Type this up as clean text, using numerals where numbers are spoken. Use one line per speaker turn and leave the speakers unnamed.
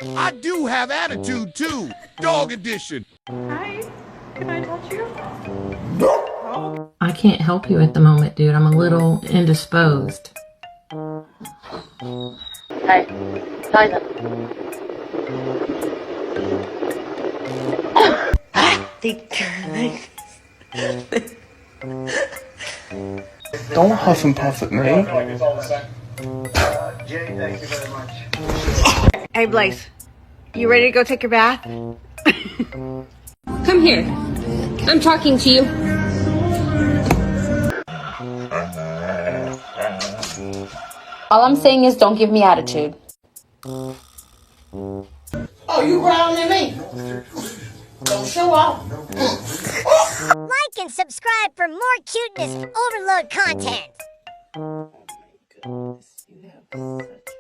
I do have attitude too. Dog edition.
Hi. Can I touch you?
I can't help you at the moment, dude. I'm a little indisposed.
Hey, Tyson.
Don't huff and puff at me.
Hey, Blaze. You ready to go take your bath?
Come here. I'm talking to you.
All I'm saying is don't give me attitude.
Oh, you growling at me? Don't show off.
Like and subscribe for more cuteness overload content.
Oh my goodness, you have such